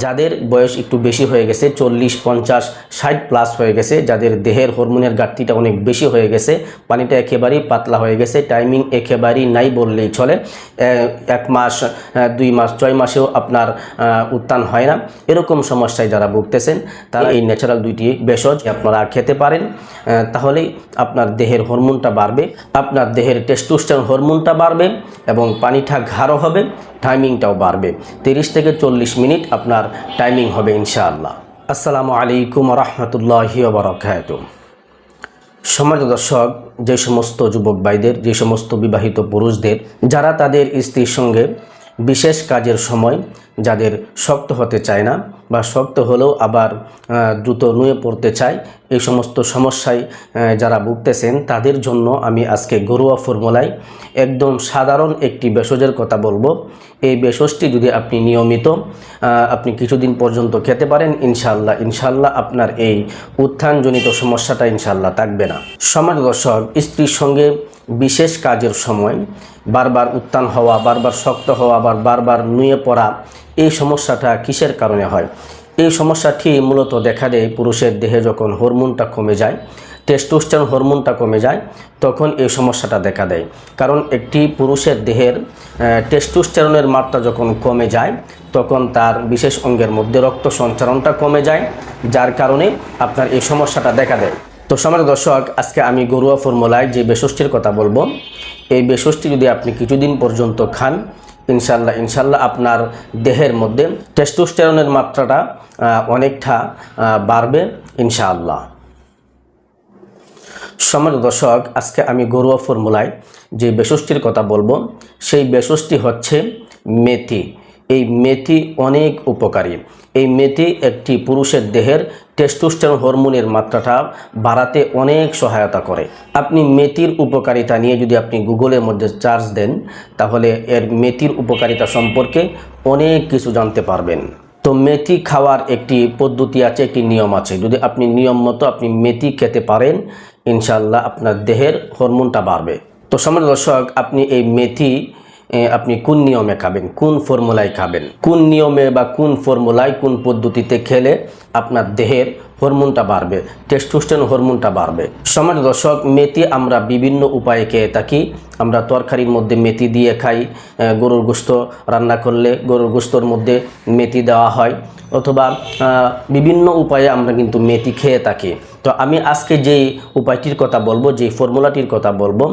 যাদের বয়স একটু বেশি হয়ে গেছে 40, 50, 60 প্লাস হয়ে গেছে, যাদের দেহের হরমোনের ঘাটতিটা অনেক বেশি হয়ে গেছে, পানিটা একেবারেই পাতলা হয়ে গেছে, টাইমিং একেবারেই নাই বললেই চলে, 1 মাস 2 মাস 6 মাসেও আপনার উত্থান হয় না, এরকম সমস্যায় যারা ভুগতেছেন তারা এই ন্যাচারাল 2টি ভেষজ আপনারা খেতে পারেন। তাহলেই আপনার দেহের হরমোনটা বাড়বে, আপনার দেহের টেস্টোস্টেরন হরমোনটা বাড়বে এবং পানিটা গাঢ় হবে, টাইমিংটাও বাড়বে। 30 থেকে 40 মিনিট আপনার টাইমিং হবে ইনশাআল্লাহ। আসসালামু আলাইকুম রহমতুল্লাহি ওয়া বারাকাতুহু। সম্মানিত দর্শক, যে সমস্ত যুবক ভাইদের, যে সমস্ত বিবাহিত পুরুষদের যারা তাদের স্ত্রীর সঙ্গে বিশেষ কাজের সময় যাদের শক্ত হতে চায় না বা শক্ত হলেও আবার দ্রুত নুয়ে পড়তে চায়, এই সমস্ত সমস্যায় যারা ভুগতেছেন তাদের জন্য আমি আজকে ঘরোয়া ফর্মুলায় একদম সাধারণ একটি ভেষজের কথা বলবো। এই ভেষজটি যদি আপনি নিয়মিত আপনি কিছুদিন পর্যন্ত খেতে পারেন, ইনশাআল্লাহ আপনার এই উত্থানজনিত সমস্যাটা ইনশাআল্লাহ থাকবে না। সম্মানিত দর্শক, স্ত্রীর সঙ্গে বিশেষ কাজের সময় বারবার উত্থান হওয়া, বারবার শক্ত হওয়া, আবার বারবার নুয়ে পড়া, এই সমস্যাটা কিসের কারণে হয়? এই সমস্যাটি মূলত দেখা দেয় পুরুষের দেহে যখন হরমোনটা কমে যায়, টেস্টোস্টেরন হরমোনটা কমে যায়, তখন এই সমস্যাটা দেখা দেয়। কারণ একটি পুরুষের দেহের টেস্টোস্টেরনের মাত্রা যখন কমে যায় তখন তার বিশেষ অঙ্গের মধ্যে রক্ত সঞ্চালনটা কমে যায়, যার কারণে আপনার এই সমস্যাটা দেখা দেয়। তো সম্মানিত দর্শক, আজকে আমি ঘরোয়া ফর্মুলায় যে ভেষজটির কথা বলবো, এই ভেষজটি যদি আপনি কিছুদিন পর্যন্ত খান, ইনশাল্লাহ আপনার দেহের মধ্যে টেস্টোস্টেরনের মাত্রাটা অনেকটা বাড়বে ইনশাআল্লাহ। সম্মানিত দর্শক, আজকে আমি ঘরোয়া ফর্মুলায় যে ভেষজটির কথা বলবো, সেই ভেষজটি হচ্ছে মেথি। এই মেথি অনেক উপকারী। এই মেথি একটি পুরুষের দেহের টেস্টোস্টেরন হরমোনের মাত্রাটা বাড়াতে অনেক সহায়তা করে। আপনি মেথির উপকারিতা নিয়ে যদি আপনি গুগলের মধ্যে সার্চ দেন, তাহলে এর মেথির উপকারিতা সম্পর্কে অনেক কিছু জানতে পারবেন। তো মেথি খাওয়ার একটি পদ্ধতি আছে, একটি নিয়ম আছে। যদি আপনি নিয়ম মতো আপনি মেথি খেতে পারেন, ইনশাআল্লাহ আপনার দেহের হরমোনটা বাড়বে। তো সম্মানিত দর্শক, আপনি এই মেথি আপনি কোন নিয়মে খাবেন, কোন ফর্মুলায় খাবেন, কোন নিয়মে বা কোন ফর্মুলায় কোন পদ্ধতিতে খেলে আপনার দেহের হরমোনটা বাড়বে, টেস্টোস্টেরন হরমোনটা বাড়বে। সম্মানিত দর্শক, মেথি আমরা বিভিন্ন উপায়ে খেয়ে থাকি। আমরা তরকারির মধ্যে মেথি দিয়ে খাই, গরুর গোশত রান্না করলে গরুর গোশতর মধ্যে মেথি দেওয়া হয়, অথবা বিভিন্ন উপায়ে আমরা কিন্তু মেথি খেয়ে থাকি। তো আমি আজকে যেই উপায়টির কথা বলবো, যেই ফর্মুলাটির কথা বলবো,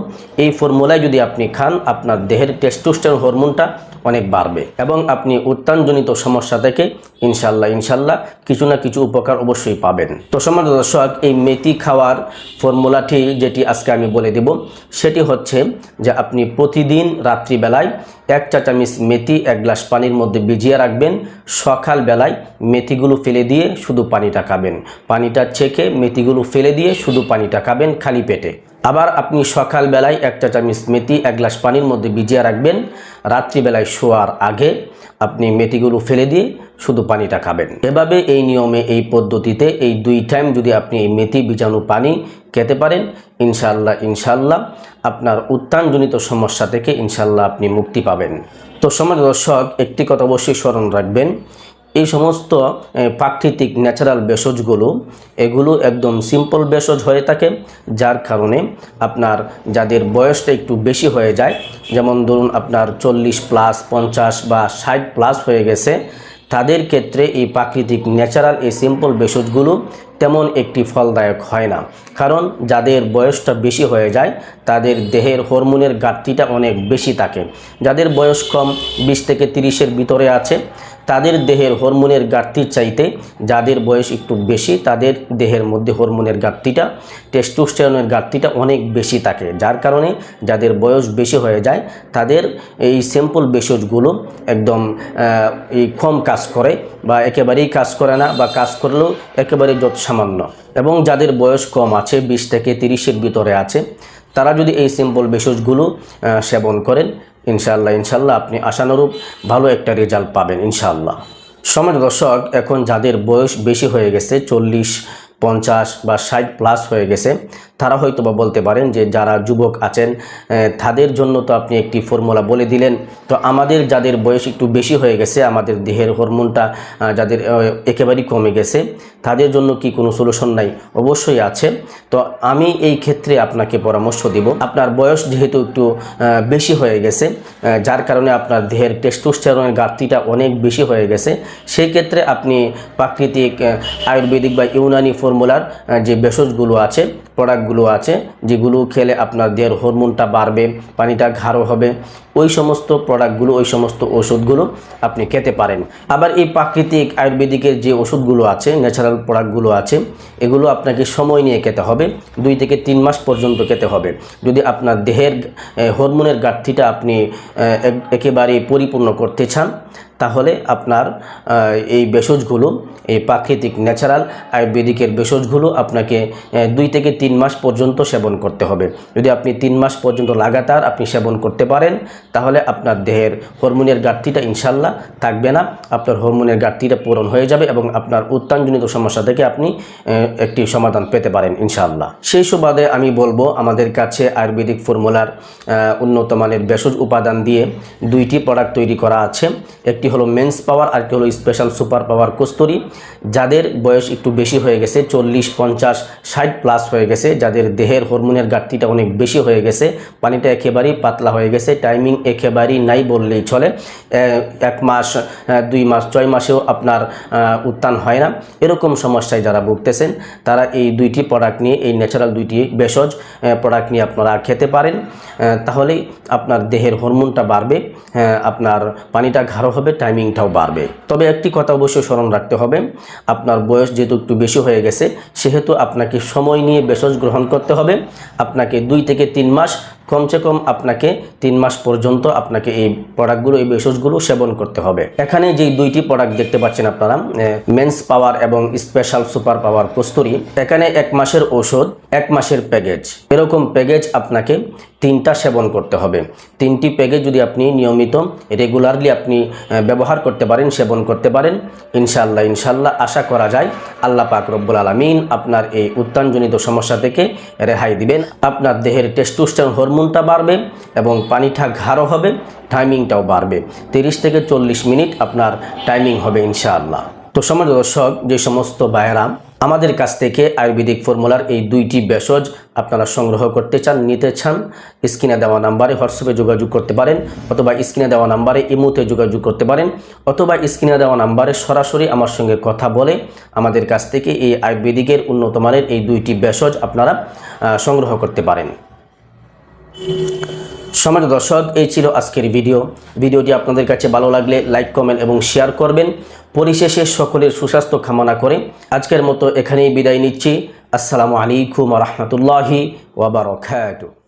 এই ফর্মুলায় যদি আপনি খান, আপনার দেহের টেস্টোস্টেরন হরমোনটা অনেক বাড়বে এবং আপনি উত্থানজনিত সমস্যা থেকে ইনশাল্লাহ কিছু না কিছু উপকার অবশ্যই পাবেন। তো সম্মানিত দর্শক, এই মেথি খাওয়ার ফর্মুলাটি যেটি আজকে আমি বলে দেব, সেটি হচ্ছে যে আপনি প্রতিদিন রাত্রিবেলায় 1 চা চামচ মেথি 1 গ্লাস পানির মধ্যে ভিজিয়ে রাখবেন। সকালবেলায় মেথিগুলো ফেলে দিয়ে শুধু পানিটা খাবেন। পানিটা ছেঁকে মেথিগুলো ফেলে দিয়ে শুধু পানিটা খাবেন খালি পেটে। আবার আপনি সকালবেলায় 1 চা চামচ মেথি 1 গ্লাস পানির মধ্যে ভিজিয়ে রাখবেন। রাত্রিবেলায় শোয়ার আগে আপনি মেথিগুলো ফেলে দিয়ে শুধু পানিটা খাবেন। এভাবে এই নিয়মে, এই পদ্ধতিতে এই 2 টাইম যদি আপনি এই মেথি ভিজানো পানি খেতে পারেন, ইনশাল্লাহ আপনার উত্থানজনিত সমস্যা থেকে ইনশাল্লাহ আপনি মুক্তি পাবেন। তো সম্মানিত দর্শক, একটি কথা অবশ্যই স্মরণ রাখবেন, এই সমস্ত প্রাকৃতিক ন্যাচারাল ভেষজগুলো, এগুলো একদম সিম্পল ভেষজ হয়ে থাকে, যার কারণে আপনার যাদের বয়সটা একটু বেশি হয়ে যায়, যেমন ধরুন আপনার 40 প্লাস, 50 বা 60 প্লাস হয়ে গেছে, তাদের ক্ষেত্রে এই প্রাকৃতিক ন্যাচারাল এই সিম্পল ভেষজগুলো তেমন একটি ফলদায়ক হয় না। কারণ যাদের বয়সটা বেশি হয়ে যায় তাদের দেহের হরমোনের ঘাটতিটা অনেক বেশি থাকে। যাদের বয়স কম 20 থেকে 30-এর ভিতরে আছে, তাদের দেহের হরমোনের ঘাটতির চাইতে যাদের বয়স একটু বেশি, তাদের দেহের মধ্যে হরমোনের ঘাটতিটা, টেস্টোস্টেরনের ঘাটতিটা অনেক বেশি থাকে। যার কারণে যাদের বয়স বেশি হয়ে যায় তাদের এই সিম্পল ভেষজগুলো একদম এই কম কাজ করে বা একেবারেই কাজ করে না, বা কাজ করলেও একেবারে যত সামান্য। এবং যাদের বয়স কম আছে, 20 থেকে 30-এর ভিতরে আছে, তারা যদি এই সিম্পল ভেষজগুলো সেবন করেন, ইনশাল্লাহ আপনি আশানুরূপ ভালো একটা রেজাল্ট পাবেন ইনশাল্লাহ। সম্মানিত দর্শক, এখন যাদের বয়স বেশি হয়ে গেছে, 40, 50 বা 60 প্লাস হয়ে গেছে, তারা হয়তো বা বলতে পারেন যে যারা যুবক আছেন তাদের জন্য তো আপনি একটি ফর্মুলা বলে দিলেন, তো আমাদের যাদের বয়স একটু বেশি হয়ে গেছে, আমাদের দেহের হরমোনটা যাদের একেবারেই কমে গেছে, তাদের জন্য কি কোনো সলিউশন নাই? অবশ্যই আছে। তো আমি এই ক্ষেত্রে আপনাকে পরামর্শ দিব, আপনার বয়স যেহেতু একটু বেশি হয়ে গেছে, যার কারণে আপনার দেহের টেস্টোস্টেরনের ঘাটতিটা অনেক বেশি হয়ে গেছে, সেই ক্ষেত্রে আপনি প্রাকৃতিক আয়ুর্বেদিক বা ইউনানি ফর্মুলার যে ভেষজগুলো আছে, প্রোডাক্টগুলো আছে, যেগুলো খেলে আপনার দেহের হরমোনটা বাড়বে, পানিটা গাঢ় হবে, ওই সমস্ত প্রোডাক্টগুলো, ওই সমস্ত ওষুধগুলো আপনি খেতে পারেন। আবার এই প্রাকৃতিক আয়ুর্বেদিকের যে ওষুধগুলো আছে, ন্যাচারাল প্রোডাক্টগুলো আছে, এগুলো আপনাকে সময় নিয়ে খেতে হবে, 2 থেকে 3 মাস পর্যন্ত খেতে হবে। যদি আপনার দেহের হরমোনের ঘাটতিটা আপনি একেবারে পরিপূর্ণ করতে চান, তাহলে আপনার এই ভেষজগুলো, এই প্রাকৃতিক ন্যাচারাল আয়ুর্বেদিকের ভেষজগুলো আপনাকে 2 থেকে 3 মাস পর্যন্ত সেবন করতে হবে। যদি আপনি 3 মাস পর্যন্ত লাগাতার আপনি সেবন করতে পারেন, তাহলে আপনার দেহের হরমোনের ঘাটতিটা ইনশাল্লাহ থাকবে না, আপনার হরমোনের ঘাটতিটা পূরণ হয়ে যাবে এবং আপনার উত্তানজনিত সমস্যা থেকে আপনি একটি সমাধান পেতে পারেন ইনশাল্লাহ। সেই সুবাদে আমি বলবো, আমাদের কাছে আয়ুর্বেদিক ফর্মুলার উন্নত মানের ভেষজ উপাদান দিয়ে 2টি প্রোডাক্ট তৈরি করা আছে। একটি হলো মেন্স পাওয়ার, আরেকটি হলো স্পেশাল সুপার পাওয়ার কস্তুরী। যাদের বয়স একটু বেশি হয়ে গেছে, 40, 50, 60 প্লাস হয়ে গেছে, যাদের দেহের হরমোনের ঘাটতিটা অনেক বেশি হয়ে গেছে, পানিটা একেবারেই পাতলা হয়ে গেছে, টাইমিং একেবারেই নাই বললেই চলে, 1 মাস, 2 মাস, 6 মাসেও আপনার উত্থান হয় না, এরকম সমস্যায় যারা ভুগতেছেন, তারা এই 2টি প্রোডাক্ট নিয়ে, এই ন্যাচারাল 2টি ভেষজ প্রোডাক্ট নিয়ে আপনারা খেতে পারেন। তাহলেই আপনার দেহের হরমোনটা বাড়বে, আপনার পানিটা গাঢ় হবে, টাইমিংটাও বাড়বে। তবে একটি কথা অবশ্যই স্মরণ রাখতে হবে, আপনার বয়স যেহেতু একটু বেশি হয়ে গেছে, সেহেতু আপনাকে সময় নিয়ে ভেষজ গ্রহণ করতে হবে। আপনাকে 2 থেকে 3 মাস, কমসে কম আপনাকে 3 মাস পর্যন্ত আপনাকে এই প্রোডাক্টগুলো, এই ভেষজগুলো সেবন করতে হবে। এখানে যেই 2টি প্রোডাক্ট দেখতে পাচ্ছেন আপনারা, মেন্স পাওয়ার এবং স্পেশাল সুপার পাওয়ার কস্তুরী, এখানে 1 মাসের ঔষধ, 1 মাসের প্যাকেজ, এরকম প্যাকেজ আপনাকে 3টা সেবন করতে হবে। 3টি প্যাকেজ যদি আপনি নিয়মিত রেগুলারলি আপনি ব্যবহার করতে পারেন, সেবন করতে পারেন, ইনশাল্লাহ আশা করা যায় আল্লাহ পাক রব্বুল আলামিন আপনার এই উত্তানজনিত সমস্যা থেকে রেহাই দিবেন। আপনার দেহের টেস্টোস্টেরন হরমোনটা বাড়বে এবং পানিটা গাঢ় হবে, টাইমিংটাও বাড়বে। 30 থেকে 40 মিনিট আপনার টাইমিং হবে ইনশাআল্লাহ। তো সম্মানিত দর্শক, যে সমস্ত ভাইয়েরা আমাদের কাছ থেকে আয়ুর্বেদিক ফর্মুলার এই 2টি ভেষজ আপনারা সংগ্রহ করতে চান, নিতে চান, স্ক্রিনে দেওয়া নাম্বারে হোয়াটসঅ্যাপে যোগাযোগ করতে পারেন, অথবা স্ক্রিনে দেওয়া নাম্বারে ইমোতে যোগাযোগ করতে পারেন, অথবা স্ক্রিনে দেওয়া নাম্বারে সরাসরি আমার সঙ্গে কথা বলে আমাদের কাছ থেকে এই আয়ুর্বেদিকের উন্নত মানের এই 2টি ভেষজ আপনারা সংগ্রহ করতে পারেন। সম্মানিত দর্শক, এই ছিল আজকের ভিডিওটি আপনাদের কাছে ভালো লাগলে লাইক, কমেন্ট এবং শেয়ার করবেন। পরিশেষে সকলের সুস্বাস্থ্য কামনা করে আজকের মতো এখানেই বিদায় নিচ্ছি। আসসালামু আলাইকুম ওয়া রাহমাতুল্লাহি ওয়া বারাকাতুহু।